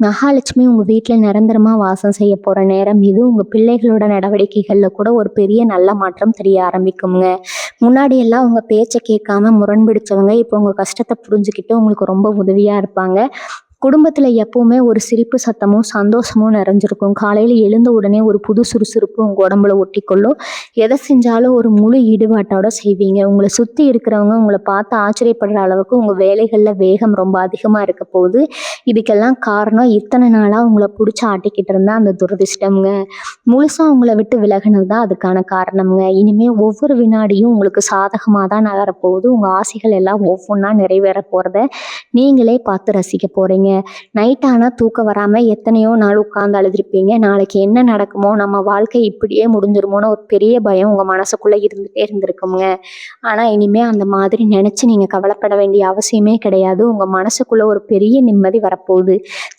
மகாலட்சுமி உங்க வீட்டுல நிரந்தரமா வாசம் செய்ய போற நேரம் இது. உங்க பிள்ளைகளோட நடவடிக்கைகள்ல கூட ஒரு பெரிய நல்ல மாற்றம் தெரிய ஆரம்பிக்குங்க. முன்னாடி எல்லாம் உங்க பேச்சை கேட்காம முரண்பிடிச்சவங்க இப்போ உங்க கஷ்டத்தை புரிஞ்சுக்கிட்டு உங்களுக்கு ரொம்ப உதவியா இருப்பாங்க. குடும்பத்துல எப்பவுமே ஒரு சிரிப்பு சத்தமும் சந்தோஷமும் நிறைஞ்சிருக்கும். காலையில எழுந்த உடனே ஒரு புது சுறுசுறுப்பு உங்க உடம்புல ஒட்டிக்கொள்ளும். எதை செஞ்சாலும் ஒரு முழு ஈடுபாட்டோட செய்வீங்க. உங்களை சுத்தி இருக்கிறவங்க உங்களை பார்த்து ஆச்சரியப்படுற அளவுக்கு உங்க வேலைகள்ல வேகம் ரொம்ப அதிகமா இருக்க போகுது. இதுக்கெல்லாம் காரணம் இத்தனை நாளா உங்களை பிடிச்சி ஆட்டிக்கிட்டு இருந்தா அந்த துரதிர்ஷ்டம்ங்க. முழுசா உங்களை விட்டு விலகினது தான் அதுக்கான காரணம்ங்க. இனிமே ஒவ்வொரு வினாடியும் உங்களுக்கு சாதகமாக தான் நகரப்போகுது. உங்க ஆசைகள் எல்லாம் ஒவ்வொன்றா நிறைவேற போறத நீங்களே பார்த்து ரசிக்க போறீங்க. நைட் ஆனால் தூக்கம் வராமல் எத்தனையோ நாள் உட்கார்ந்து அழுதுருப்பீங்க. நாளைக்கு என்ன நடக்குமோ, நம்ம வாழ்க்கை இப்படியே முடிஞ்சிருமோன்னு ஒரு பெரிய பயம் உங்கள் மனசுக்குள்ளே இருந்துகிட்டே இருந்திருக்குங்க. ஆனால் இனிமேல் அந்த மாதிரி நினச்சி நீங்கள் கவலைப்பட வேண்டிய அவசியமே கிடையாது. உங்கள் மனசுக்குள்ளே ஒரு பெரிய நிம்மதி வரப்போகுது.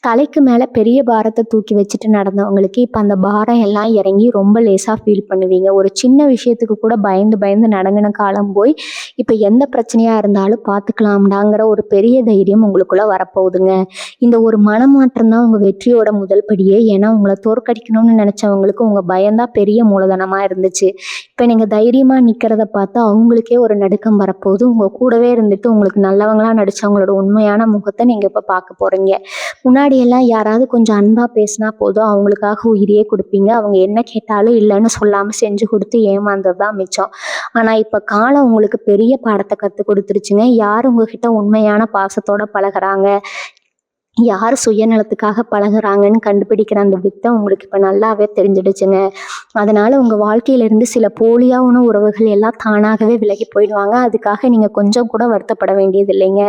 தலைக்கு மேலே பெரிய பாரத்தை தூக்கி வச்சுட்டு நடந்தவங்களுக்கு இப்போ அந்த பாரம் எல்லாம் இறங்கி ரொம்ப லேசாக ஃபீல் பண்ணுவீங்க. ஒரு சின்ன விஷயத்துக்கு கூட பயந்து பயந்து நடங்கின காலம் போய் இப்போ எந்த பிரச்சனையாக இருந்தாலும் பார்த்துக்கலாம்டாங்கிற ஒரு பெரிய தைரியம் உங்களுக்குள்ளே வரப்போகுதுங்க. இந்த ஒரு மனமாற்றம் தான் உங்க வெற்றியோட முதல் படியே. ஏன்னா உங்களை தோற்கடிக்கணும்னு நினைச்சவங்களுக்கு உங்க பயம்தான் பெரிய மூலதனமா இருந்துச்சு. இப்ப நீங்க தைரியமா நிக்கிறத பார்த்து அவங்களுக்கே ஒரு நடுக்கம் வரப்போகுது. உங்க கூடவே இருந்துட்டு உங்களுக்கு நல்லவங்களா நடிச்சவங்களோட உண்மையான முகத்தை நீங்க இப்ப பார்க்க போறீங்க. முன்னாடி எல்லாம் யாராவது கொஞ்சம் அன்பா பேசினா போதும் அவங்களுக்காக உயிரியே கொடுப்பீங்க. அவங்க என்ன கேட்டாலும் இல்லைன்னு சொல்லாம செஞ்சு கொடுத்து ஏமாந்ததுதான் மிச்சம். ஆனா இப்ப காலம் உங்களுக்கு பெரிய பாடத்தை கத்து கொடுத்துருச்சுங்க. யார் உங்ககிட்ட உண்மையான பாசத்தோட பழகுறாங்க, யார் சுயநலத்துக்காக பழகுறாங்கன்னு கண்டுபிடிக்கிற அந்த வித்தை உங்களுக்கு இப்போ நல்லாவே தெரிஞ்சிடுச்சுங்க. அதனால உங்க வாழ்க்கையிலிருந்து சில போலியான உறவுகள் எல்லாம் தானாகவே விலகி போயிடுவாங்க. அதுக்காக நீங்க கொஞ்சம் கூட வருத்தப்பட வேண்டியது இல்லைங்க.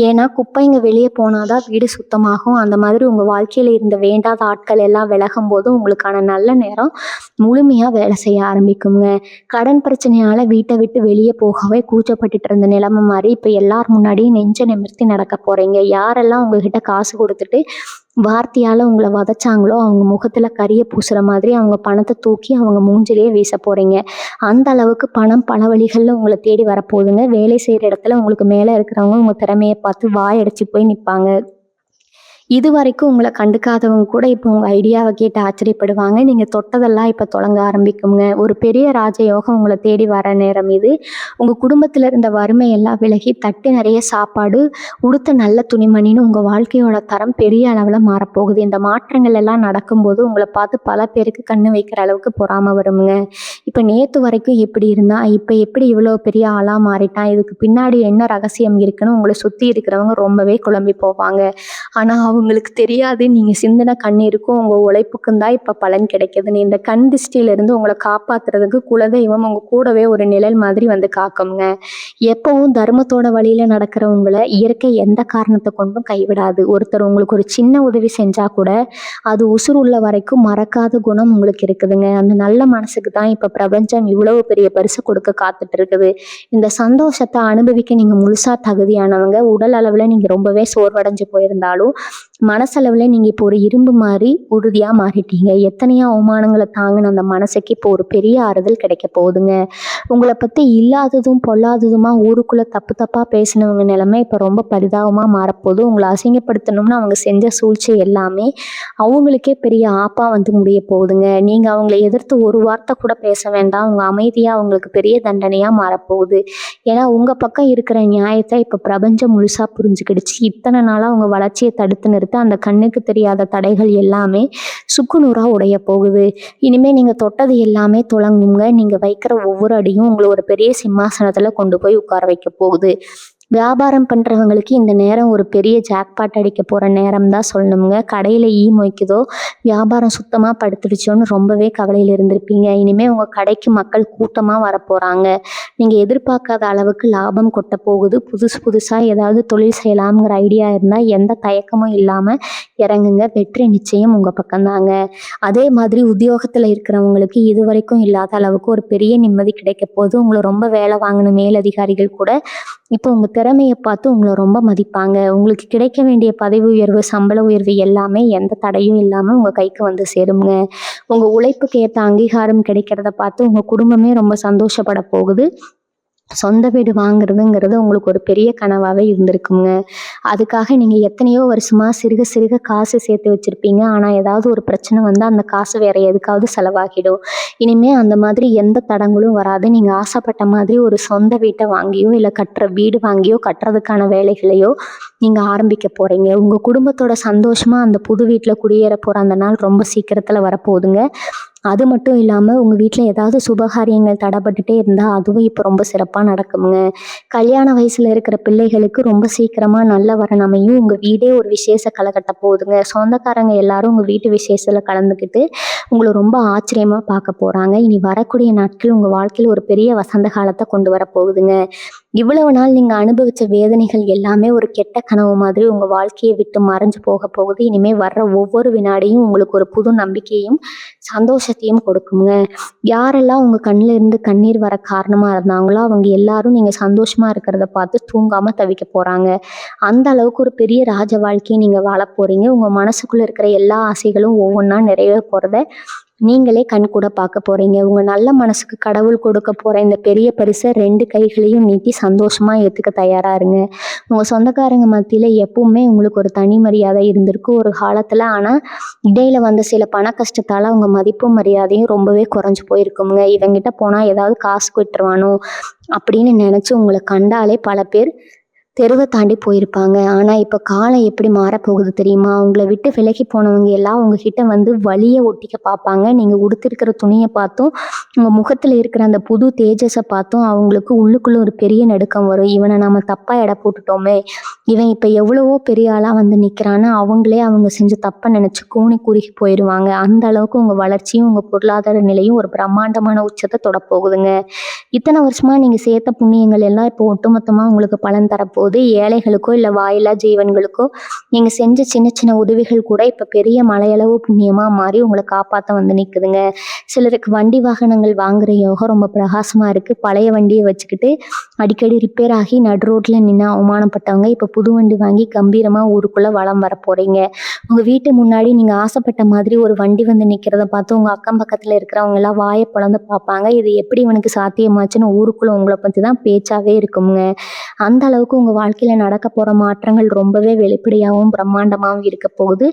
ஏன்னா குப்பைங்க வெளியே போனாதான் வீடு சுத்தமாகும். அந்த மாதிரி உங்க வாழ்க்கையில இருந்த வேண்டாத ஆட்கள் எல்லாம் விலகும் போது உங்களுக்கான நல்ல நேரம் முழுமையா வேலை செய்ய ஆரம்பிக்குங்க. கடன் பிரச்சனையால வீட்டை விட்டு வெளியே போகவே கூச்சப்பட்டுட்டு இருந்த நிலைமை மாதிரி இப்போ எல்லார் முன்னாடியும் நெஞ்ச நிமிர்த்தி நடக்க போறீங்க. யாரெல்லாம் உங்ககிட்ட காசு கொடுத்துட்டு வார்த்தையால உங்களை வதைச்சாங்களோ அவங்க முகத்துல கரிய பூசுற மாதிரி அவங்க பணத்தை தூக்கி அவங்க மூஞ்சிலேயே வீச போறீங்க. அந்த அளவுக்கு பணம் பல வழிகள்ல உங்களை தேடி வரப்போகுதுங்க. வேலை செய்யற இடத்துல உங்களுக்கு மேல இருக்கிறவங்க உங்க திறமையை பார்த்து வாயடைச்சு போய் நிற்பாங்க. இது வரைக்கும் உங்களை கண்டுக்காதவங்க கூட இப்போ உங்கள் ஐடியாவை கேட்டு ஆச்சரியப்படுவாங்க. நீங்கள் தொட்டதெல்லாம் இப்போ தொடங்க ஆரம்பிக்குங்க. ஒரு பெரிய ராஜயோகம் உங்களை தேடி வர நேரம் இது. உங்கள் குடும்பத்தில் இருந்த வறுமை எல்லாம் விலகி தட்டு நிறைய சாப்பாடு, உடுத்த நல்ல துணிமணின்னு உங்கள் வாழ்க்கையோட தரம் பெரிய அளவில் மாறப்போகுது. இந்த மாற்றங்கள் எல்லாம் நடக்கும்போது உங்களை பார்த்து பல பேருக்கு கண்ணு வைக்கிற அளவுக்கு பொறாம வருங்க. இப்போ நேற்று வரைக்கும் எப்படி இருந்தா இப்போ எப்படி இவ்வளோ பெரிய ஆளாக மாறிட்டான், இதுக்கு பின்னாடி என்ன ரகசியம் இருக்குன்னு உங்களை சுற்றி இருக்கிறவங்க ரொம்பவே குழம்பி போவாங்க. ஆனால் அவங்களுக்கு தெரியாது நீங்கள் சிந்தின கண்ணீருக்கும் உங்கள் உழைப்புக்கும் தான் இப்போ பலன் கிடைக்குதுன்னு. இந்த கண் திஷ்டியிலிருந்து உங்களை காப்பாற்றுறதுக்கு குலதெய்வம் உங்கள் கூடவே ஒரு நிழல் மாதிரி வந்து காக்குங்க. எப்பவும் தர்மத்தோட வழியில் நடக்கிறவங்களை இயற்கை எந்த காரணத்தை கொண்டும் கைவிடாது. ஒருத்தர் உங்களுக்கு ஒரு சின்ன உதவி செஞ்சால் கூட அது உசுர் உள்ள வரைக்கும் மறக்காத குணம் உங்களுக்கு இருக்குதுங்க. அந்த நல்ல மனசுக்கு தான் இப்போ பிரபஞ்சம் இவ்வளவு பெரிய பரிசு கொடுக்க காத்துட்டு இருக்குது. இந்த சந்தோஷத்தை அனுபவிக்க நீங்கள் முழுசாக தகுதியானவங்க. உடல் அளவில் நீங்கள் ரொம்பவே சோர்வடைஞ்சு போயிருந்தாலும் மனசளவில் நீங்கள் இப்போ ஒரு இரும்பு மாதிரி உறுதியாக மாறிட்டீங்க. எத்தனையோ அவமானங்களை தாங்கின அந்த மனசுக்கு இப்போ ஒரு பெரிய ஆறுதல் கிடைக்க போகுதுங்க. உங்களை பற்றி இல்லாததும் பொல்லாததுமா ஊருக்குள்ளே தப்பு தப்பாக பேசினவங்க நிலைமை இப்போ ரொம்ப பரிதாபமாக மாறப்போகுது. உங்களை அசிங்கப்படுத்தணும்னு அவங்க செஞ்ச சூழ்ச்சி எல்லாமே அவங்களுக்கே பெரிய ஆப்பாக வந்து முடிய போகுதுங்க. நீங்கள் அவங்களை எதிர்த்து ஒரு வார்த்தை கூட பேச வேண்டாம். அவங்க அமைதியாக அவங்களுக்கு பெரிய தண்டனையாக மாறப்போகுது. ஏன்னா உங்கள் பக்கம் இருக்கிற நியாயத்தை இப்போ பிரபஞ்சம் முழுசாக புரிஞ்சுக்கிடுச்சு. இத்தனை நாளாக அவங்க வளர்ச்சியை தடுத்து நிறுத்த அந்த கண்ணுக்கு தெரியாத தடைகள் எல்லாமே சுக்குநூறாக உடைய போகுது. இனிமேல் நீங்கள் தொட்டது எல்லாமே துளங்குங்க. நீங்கள் வைக்கிற ஒவ்வொரு அடியும் உங்களை ஒரு பெரிய சிம்மாசனத்தில் கொண்டு போய் உட்கார வைக்க போகுது. வியாபாரம் பண்ணுறவங்களுக்கு இந்த நேரம் ஒரு பெரிய ஜாக்பாட் அடிக்க போகிற நேரம் தான் சொல்லணுங்க. கடையில் மொய்க்குதோ வியாபாரம் சுத்தமாக படுத்துடுச்சோன்னு ரொம்பவே கவலையில் இருந்திருப்பீங்க. இனிமேல் உங்கள் கடைக்கு மக்கள் கூட்டமாக வரப்போகிறாங்க. நீங்கள் எதிர்பார்க்காத அளவுக்கு லாபம் கொட்ட போகுது. புதுசாக ஏதாவது தொழில் செய்யலாம்ங்கிற ஐடியா இருந்தால் எந்த தயக்கமும் இல்லாமல் இறங்குங்க. வெற்றி நிச்சயம் உங்கள் பக்கம்தாங்க. அதே மாதிரி உத்தியோகத்தில் இருக்கிறவங்களுக்கு இது வரைக்கும் இல்லாத அளவுக்கு ஒரு பெரிய நிம்மதி கிடைக்க போகுது. உங்களை ரொம்ப வேலை வாங்கின மேலதிகாரிகள் கூட இப்போ உங்கள் திறமையை பார்த்து உங்களை ரொம்ப மதிப்பாங்க. உங்களுக்கு கிடைக்க வேண்டிய பதவி உயர்வு, சம்பள உயர்வு எல்லாமே எந்த தடையும் இல்லாமல் உங்கள் கைக்கு வந்து சேருங்க. உங்கள் உழைப்புக்கு ஏற்ற அங்கீகாரம் கிடைக்கிறத பார்த்து உங்கள் குடும்பமே ரொம்ப சந்தோஷப்பட போகுது. சொந்த வீடு வாங்குறதுங்கிறது உங்களுக்கு ஒரு பெரிய கனவாகவே இருந்திருக்குங்க. அதுக்காக நீங்கள் எத்தனையோ வருஷமாக சிறுக சிறுக காசு சேர்த்து வச்சுருப்பீங்க. ஆனால் ஏதாவது ஒரு பிரச்சனை வந்து அந்த காசு வேறு எதுக்காவது செலவாகிடும். இனிமேல் அந்த மாதிரி எந்த தடங்களும் வராது. நீங்கள் ஆசைப்பட்ட மாதிரி ஒரு சொந்த வீட்டை வாங்கியோ இல்லை வீடு வாங்கியோ கட்டுறதுக்கான வேலைகளையோ நீங்கள் ஆரம்பிக்க போகிறீங்க. உங்கள் குடும்பத்தோட சந்தோஷமாக அந்த புது வீட்டில் குடியேற போகிற அந்த நாள் ரொம்ப சீக்கிரத்தில் வரப்போகுதுங்க. அது மட்டும் இல்லாமல் உங்கள் வீட்டில் ஏதாவது சுபகாரியங்கள் தடைப்பட்டுட்டே இருந்தால் அதுவும் இப்போ ரொம்ப சிறப்பாக நடக்குங்க. கல்யாண வயசில் இருக்கிற பிள்ளைகளுக்கு ரொம்ப சீக்கிரமாக நல்ல வரன் அமையும். உங்கள் வீடே ஒரு விசேஷ களைகட்ட போகுதுங்க. சொந்தக்காரங்க எல்லாரும் உங்கள் வீட்டு விசேஷத்தில் கலந்துக்கிட்டு உங்களை ரொம்ப ஆச்சரியமாக பார்க்க போகிறாங்க. இனி வரக்கூடிய நாட்கள் உங்கள் வாழ்க்கையில் ஒரு பெரிய வசந்த காலத்தை கொண்டு வர போகுதுங்க. இவ்வளவு நாள் நீங்கள் அனுபவித்த வேதனைகள் எல்லாமே ஒரு கெட்ட கனவு மாதிரி உங்கள் வாழ்க்கையை விட்டு மறைஞ்சு போக போகுது. இனிமேல் வர்ற ஒவ்வொரு வினாடியும் உங்களுக்கு ஒரு புது நம்பிக்கையும் சந்தோஷத்தையும் கொடுக்குங்க. யாரெல்லாம் உங்கள் கண்ணில் இருந்து கண்ணீர் வர காரணமாக இருந்தாங்களோ அவங்க எல்லாரும் நீங்கள் சந்தோஷமாக இருக்கிறத பார்த்து தூங்காமல் தவிக்க போகிறாங்க. அந்த அளவுக்கு ஒரு பெரிய ராஜ வாழ்க்கையை நீங்கள் வாழ போகிறீங்க. உங்கள் மனசுக்குள்ளே இருக்கிற எல்லா ஆசைகளும் ஒவ்வொன்றா நிறைவேற போகிறத நீங்களே கண் கூட பார்க்க போகிறீங்க. உங்கள் நல்ல மனசுக்கு கடவுள் கொடுக்க போகிற இந்த பெரிய பரிசை 2 கைகளையும் நீட்டி சந்தோஷமாக ஏற்றுக்க தயாராக இருங்க. உங்கள் சொந்தக்காரங்க மத்தியில் எப்பவுமே உங்களுக்கு ஒரு தனி மரியாதை இருந்திருக்கு ஒரு காலத்தில். ஆனால் இடையில வந்த சில பண கஷ்டத்தால் அவங்க மதிப்பும் மரியாதையும் ரொம்பவே குறைஞ்சி போயிருக்குங்க. இவங்கிட்ட போனால் ஏதாவது காசு விட்டுருவானோ அப்படின்னு நினச்சி உங்களை கண்டாலே பல பேர் தெருவை தாண்டி போயிருப்பாங்க. ஆனால் இப்போ காலம் எப்படி மாறப்போகுது தெரியுமா? உங்களை விட்டு விலகி போனவங்க எல்லாம் உங்ககிட்ட வந்து வலியை ஒட்டிக்க பார்ப்பாங்க. நீங்கள் உடுத்திருக்கிற துணியை பார்த்தும் உங்கள் முகத்தில் இருக்கிற அந்த புது தேஜஸை பார்த்தும் அவங்களுக்கு உள்ளுக்குள்ளே ஒரு பெரிய நடுக்கம் வரும். இவனை நம்ம தப்பாக எடை போட்டுட்டோமே, இவன் இப்போ எவ்வளவோ பெரிய ஆளாக வந்து நிற்கிறான்னு அவங்களே அவங்க செஞ்ச தப்பை நினச்சி கூனி குறுகி போயிடுவாங்க. அந்த அளவுக்கு உங்கள் வளர்ச்சியும் உங்கள் பொருளாதார நிலையும் ஒரு பிரம்மாண்டமான உச்சத்தை தொடப்போகுதுங்க. இத்தனை வருஷமாக நீங்கள் சேர்த்த புண்ணியங்கள் எல்லாம் இப்போ ஒட்டுமொத்தமாக உங்களுக்கு பலன் தரப்போகுது. ஏழைகளுக்கோ இல்லை வாயில்லா ஜீவன்களுக்கோ நீங்கள் செஞ்ச சின்ன சின்ன உதவிகள் கூட இப்போ பெரிய மலையளவு புண்ணியமாக மாறி உங்களை காப்பாற்ற வந்து நிற்குதுங்க. சிலருக்கு வண்டி வாகனங்கள் வாங்குற யோகம் ரொம்ப பிரகாசமாக இருக்குது. பழைய வண்டியை வச்சுக்கிட்டு அடிக்கடி ரிப்பேர் ஆகி நடு ரோட்டில் நின்று அவமானப்பட்டவங்க இப்போ புது வண்டி வாங்கி கம்பீரமாக ஊருக்குள்ளே வளம் வர போகிறீங்க. உங்கள் வீட்டு முன்னாடி நீங்கள் ஆசைப்பட்ட மாதிரி ஒரு வண்டி வந்து நிற்கிறத பார்த்து உங்கள் அக்கம் பக்கத்தில் இருக்கிறவங்க எல்லாம் வாயை பிளந்து பார்ப்பாங்க. இது எப்படி இவனுக்கு சாத்தியமாச்சுன்னு ஊருக்குள்ளே உங்களை பற்றி தான் பேச்சாவே இருக்குங்க. அந்த அளவுக்கு உங்கள் வாழ்க்கையில் நடக்க போகிற மாற்றங்கள் ரொம்பவே வெளிப்படையாகவும் பிரம்மாண்டமாகவும் இருக்க போகுது.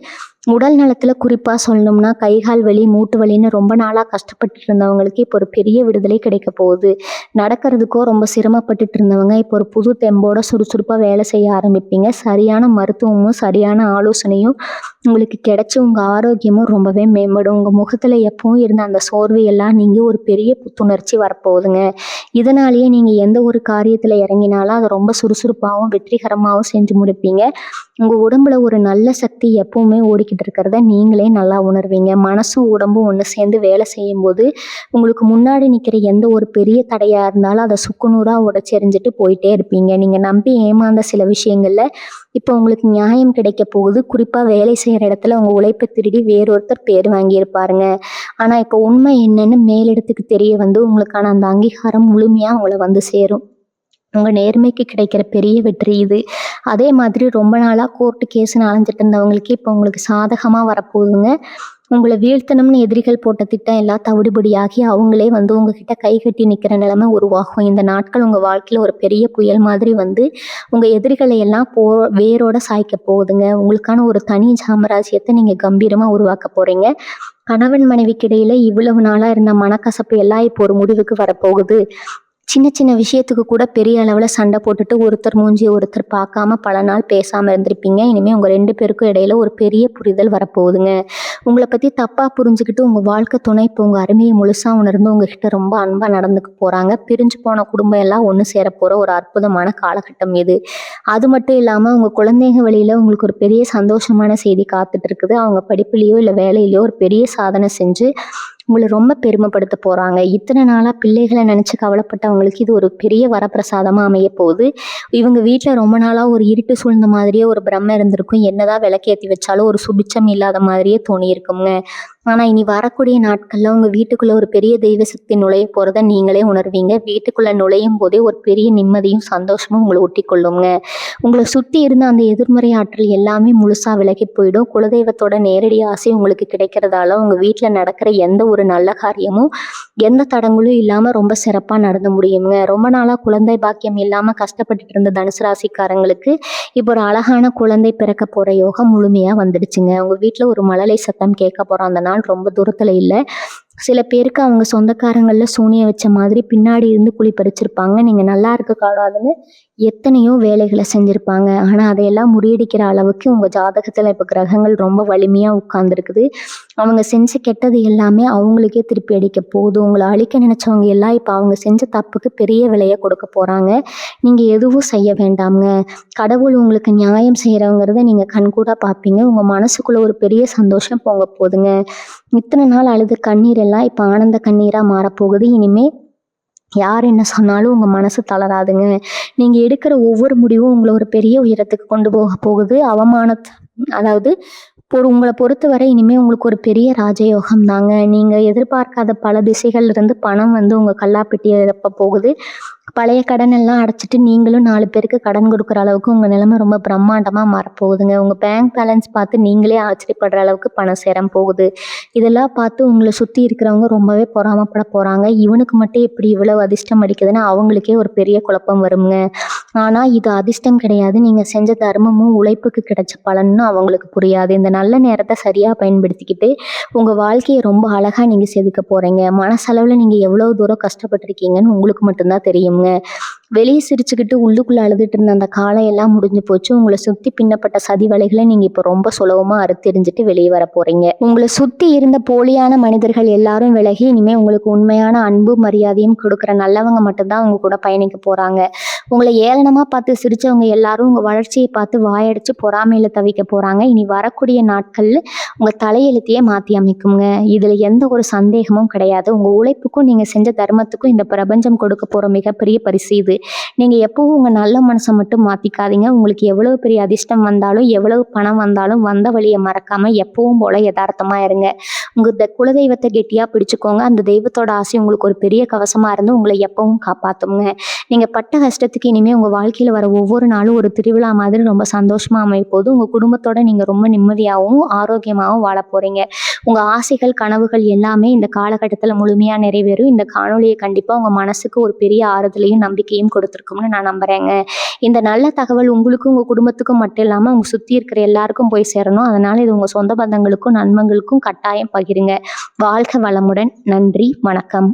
உடல் நலத்தில் குறிப்பாக சொல்லணும்னா கைகால் வலி, மூட்டு வலின்னு ரொம்ப நாளாக கஷ்டப்பட்டு இருந்தவங்களுக்கு இப்போ ஒரு பெரிய விடுதலை கிடைக்க போகுது. நடக்கிறதுக்கோ ரொம்ப சிரமப்பட்டுட்டு இருந்தவங்க இப்போ ஒரு புது தெம்போட சுறுசுறுப்பாக வேலை செய்ய ஆரம்பிப்பீங்க. சரியான மருத்துவமும் சரியான ஆலோசனையும் உங்களுக்கு கிடைச்சி உங்கள் ஆரோக்கியமும் ரொம்பவே மேம்படும். உங்கள் முகத்தில் எப்பவும் இருந்த அந்த சோர்வு எல்லாம் நீங்கள் ஒரு பெரிய புத்துணர்ச்சி வரப்போகுதுங்க. இதனாலேயே நீங்கள் எந்த ஒரு காரியத்தில் இறங்கினாலும் அதை ரொம்ப சுறுசுறுப்பாகவும் வெற்றிகரமாகவும் செஞ்சு முடிப்பீங்க. உங்கள் உடம்புல ஒரு நல்ல சக்தி எப்பவுமே ஓடிக்கிட்டு இருக்கிறத நீங்களே நல்லா உணர்வீங்க. மனசும் உடம்பும் ஒன்று சேர்ந்து வேலை செய்யும்போது உங்களுக்கு முன்னாடி நிற்கிற எந்த ஒரு பெரிய தடையாக இருந்தாலும் அதை சுக்குநூறாக உடைச்செறிஞ்சிட்டு போயிட்டே இருப்பீங்க. நீங்கள் நம்பி ஏமாந்த சில விஷயங்களில் இப்போ உங்களுக்கு நியாயம் கிடைக்க போகுது. குறிப்பாக வேலை செய்கிற இடத்துல உங்கள் உழைப்பை திருடி வேறொருத்தர் பேர் வாங்கியிருப்பாருங்க. ஆனால் இப்போ உண்மை என்னன்னு மேலிடத்துக்கு தெரிய வந்து உங்களுக்கான அந்த அங்கீகாரம் முழுமையாக உங்களை வந்து சேரும். உங்கள் நேர்மைக்கு கிடைக்கிற பெரிய வெற்றி இது. அதே மாதிரி ரொம்ப நாளாக கோர்ட்டு கேஸுன்னு அலைஞ்சிட்டு இருந்தவங்களுக்கு இப்போ உங்களுக்கு சாதகமாக வரப்போகுதுங்க. உங்களை வீழ்த்தணும்னு எதிரிகள் போட்ட திட்டம் எல்லாம் தவிடுபடியாகி அவங்களே வந்து உங்ககிட்ட கை கட்டி நிற்கிற நிலைமை உருவாகும். இந்த நாட்கள் உங்கள் வாழ்க்கையில் ஒரு பெரிய புயல் மாதிரி வந்து உங்கள் எதிரிகளை எல்லாம் வேரோட சாய்க்க போகுதுங்க. உங்களுக்கான ஒரு தனி சாம்ராஜ்யத்தை நீங்கள் கம்பீரமாக உருவாக்க போகிறீங்க. கணவன் மனைவிக்கு இடையில இவ்வளவு நாளாக இருந்த மனக்கசப்பு எல்லாம் இப்போ ஒரு முடிவுக்கு வரப்போகுது. சின்ன சின்ன விஷயத்துக்கு கூட பெரிய அளவில் சண்டை போட்டுட்டு ஒருத்தர் மூஞ்சி ஒருத்தர் பார்க்காம பல நாள் பேசாமல் இருந்திருப்பீங்க. இனிமேல் உங்கள் 2 பேருக்கும் இடையில ஒரு பெரிய புரிதல் வரப்போகுதுங்க. உங்களை பற்றி தப்பாக புரிஞ்சுக்கிட்டு உங்கள் வாழ்க்கை துணை இப்போ உங்கள் அருமையை முழுசாக உணர்ந்து உங்ககிட்ட ரொம்ப அன்பாக நடந்துக்க போகிறாங்க. பிரிஞ்சு போன குடும்பம் எல்லாம் ஒன்று சேர போகிற ஒரு அற்புதமான காலகட்டம் இது. அது மட்டும் இல்லாமல் உங்கள் குழந்தைங்க வழியில் உங்களுக்கு ஒரு பெரிய சந்தோஷமான செய்தி காத்துட்டு இருக்குது. அவங்க படிப்புலேயோ இல்லை வேலையிலையோ ஒரு பெரிய சாதனை செஞ்சு உங்களை ரொம்ப பெருமைப்படுத்த போகிறாங்க. இத்தனை நாளாக பிள்ளைகளை நினச்சி கவலைப்பட்டவங்களுக்கு இது ஒரு பெரிய வரப்பிரசாதமாக அமைய போகுது. இவங்க வீட்டில் ரொம்ப நாளாக ஒரு இருட்டு சூழ்ந்த மாதிரியே ஒரு பிரம்மை இருந்திருக்கும். என்னதான் விளக்கேற்றி வச்சாலும் ஒரு சுபிச்சம் இல்லாத மாதிரியே தோணியிருக்குங்க. ஆனால் இனி வரக்கூடிய நாட்களில் உங்கள் வீட்டுக்குள்ளே ஒரு பெரிய தெய்வ சக்தி நுழைய போகிறத நீங்களே உணர்வீங்க. வீட்டுக்குள்ளே நுழையும் போதே ஒரு பெரிய நிம்மதியும் சந்தோஷமும் உங்களை ஒட்டி கொள்ளுங்க. உங்களை சுற்றி இருந்த அந்த எதிர்மறை ஆற்றல் எல்லாமே முழுசாக விலகி போயிடும். குலதெய்வத்தோட நேரடி ஆசை உங்களுக்கு கிடைக்கிறதால உங்கள் வீட்டில் நடக்கிற எந்த ஒரு நல்ல காரியமும் எந்த தடங்களும் இல்லாமல் ரொம்ப சிறப்பாக நடந்து முடியுங்க. ரொம்ப நாளாக குழந்தை பாக்கியம் இல்லாமல் கஷ்டப்பட்டுட்டு இருந்த தனுசு ராசிக்காரங்களுக்கு இப்போ ஒரு அழகான குழந்தை பிறக்க போகிற யோகம் முழுமையாக வந்துடுச்சுங்க. உங்கள் வீட்டில் ஒரு மழலை சத்தம் கேட்க போகிறோம். அந்த நாள் ரொம்ப தூரத்தில் இல்லை. சில பேருக்கு அவங்க சொந்தக்காரங்களில் சூனிய வச்ச மாதிரி பின்னாடி இருந்து குழி பறிச்சிருப்பாங்க. நீங்கள் நல்லா இருக்க கூடாதுன்னு எத்தனையோ வேலைகளை செஞ்சுருப்பாங்க. ஆனால் அதையெல்லாம் முறியடிக்கிற அளவுக்கு உங்கள் ஜாதகத்தில் இப்போ கிரகங்கள் ரொம்ப வலிமையாக உட்கார்ந்துருக்குது. அவங்க செஞ்ச கெட்டது எல்லாமே அவங்களுக்கே திருப்பி அடிக்க போகுது. உங்களை அழிக்க நினச்சவங்க எல்லாம் இப்போ அவங்க செஞ்ச தப்புக்கு பெரிய விலையை கொடுக்க போகிறாங்க. நீங்கள் எதுவும் செய்ய வேண்டாம்ங்க. கடவுள் உங்களுக்கு நியாயம் செய்கிறவங்கிறத நீங்கள் கண்கூடாக பார்ப்பீங்க. உங்கள் மனசுக்குள்ளே ஒரு பெரிய சந்தோஷம் பொங்க போகுதுங்க. இத்தனை நாள் அழுத கண்ணீர் எல்லாம் இப்போ ஆனந்த கண்ணீராக மாறப்போகுது. இனிமே யார் என்ன சொன்னாலும் உங்கள் மனசு தளராதுங்க. நீங்கள் எடுக்கிற ஒவ்வொரு முடிவும் உங்களை ஒரு பெரிய உயரத்துக்கு கொண்டு போகுது. அதாவது உங்களை பொறுத்தவரை இனிமேல் உங்களுக்கு ஒரு பெரிய ராஜயோகம் தாங்க. நீங்கள் எதிர்பார்க்காத பல திசைகள்ல இருந்து பணம் வந்து உங்கள் கல்லாப்பெட்டியை நிரப்ப போகுது. பழைய கடன் எல்லாம் அடைச்சிட்டு நீங்களும் 4 பேருக்கு கடன் கொடுக்குற அளவுக்கு உங்கள் நிலைமை ரொம்ப பிரம்மாண்டமாக மாறப்போகுதுங்க. உங்கள் பேங்க் பேலன்ஸ் பார்த்து நீங்களே ஆச்சரியப்படுற அளவுக்கு பணம் சேர போகுது. இதெல்லாம் பார்த்து உங்களை சுற்றி இருக்கிறவங்க ரொம்பவே பொறாமப்பட போகிறாங்க. இவனுக்கு மட்டும் எப்படி இவ்வளவு அதிர்ஷ்டம் அடிக்குதுன்னு அவங்களுக்கே ஒரு பெரிய குழப்பம் வருங்க. ஆனால் இது அதிர்ஷ்டம் கிடையாது, நீங்கள் செஞ்ச தர்மமும் உழைப்புக்கு கிடைச்ச பலன்னு அவங்களுக்கு புரியாது. இந்த நல்ல நேரத்தை சரியாக பயன்படுத்திக்கிட்டு உங்கள் வாழ்க்கையை ரொம்ப அழகாக நீங்கள் செதுக்க போகிறீங்க. மனசளவில் நீங்கள் எவ்வளோ தூரம் கஷ்டப்பட்டிருக்கீங்கன்னு உங்களுக்கு மட்டும்தான் தெரியுங்க. வெளியே சிரிச்சுக்கிட்டு உள்ளுக்குள்ளே அழுதுட்டு இருந்த அந்த காலம் எல்லாம் முடிஞ்சு போச்சு. உங்களை சுற்றி பின்னப்பட்ட சதி வலைகளை நீங்கள் இப்போ ரொம்ப சுலபமாக அறுத்தெறிஞ்சிட்டு வெளியே வர போகிறீங்க. உங்களை சுற்றி இருந்த போலியான மனிதர்கள் எல்லாரும் விலகி இனிமேல் உங்களுக்கு உண்மையான அன்பு மரியாதையும் கொடுக்குற நல்லவங்க மட்டும்தான் உங்க கூட பயணிக்க போகிறாங்க. உங்களை ஏளனமாக பார்த்து சிரித்தவங்க எல்லாரும் உங்கள் வளர்ச்சியை பார்த்து வாயடிச்சு பொறாமையில் தவிக்க போகிறாங்க. இனி வரக்கூடிய நாட்களில் உங்கள் தலையெழுத்தையே மாற்றி அமைக்குங்க. இதில் எந்த ஒரு சந்தேகமும் கிடையாது. உங்கள் உழைப்புக்கும் நீங்கள் செஞ்ச தர்மத்துக்கும் இந்த பிரபஞ்சம் கொடுக்க போகிற மிகப்பெரிய பரிசு இது. நீங்கள் எப்பவும் உங்கள் நல்ல மனசை மட்டும் மாற்றிக்காதீங்க. உங்களுக்கு எவ்வளவு பெரிய அதிர்ஷ்டம் வந்தாலும் எவ்வளவு பணம் வந்தாலும் வந்த வழியை மறக்காமல் எப்பவும் போல யதார்த்தமாக இருங்க. உங்கள் குலதெய்வத்தை கெட்டியாக பிடிச்சிக்கோங்க. அந்த தெய்வத்தோட ஆசை உங்களுக்கு ஒரு பெரிய கவசமாக இருந்து உங்களை எப்பவும் காப்பாற்றுங்க. நீங்கள் பட்ட கஷ்டத்துக்கு இனிமேல் உங்கள் வாழ்க்கையில் வர ஒவ்வொரு நாளும் ஒரு திருவிழா மாதிரி ரொம்ப சந்தோஷமாக அமைய போது. உங்கள் குடும்பத்தோட நீங்கள் ரொம்ப நிம்மதியாகவும் ஆரோக்கியமாகவும் வாழ போகிறீங்க. உங்கள் ஆசைகள் கனவுகள் எல்லாமே இந்த காலகட்டத்தில் முழுமையாக நிறைவேறும். இந்த காணொலியை கண்டிப்பாக உங்கள் மனசுக்கு ஒரு பெரிய ஆறுதலையும் நம்பிக்கையும் கொடுத்துருக்கும்னு நான் நம்புகிறேங்க. இந்த நல்ல தகவல் உங்களுக்கும் உங்கள் குடும்பத்துக்கும் மட்டும் இல்லாமல் உங்கள் சுற்றி இருக்கிற எல்லாருக்கும் போய் சேரணும். அதனால் இது உங்கள் சொந்த பந்தங்களுக்கும் நண்பர்களுக்கும் கட்டாயம் பகிருங்க. வாழ்க வளமுடன். நன்றி, வணக்கம்.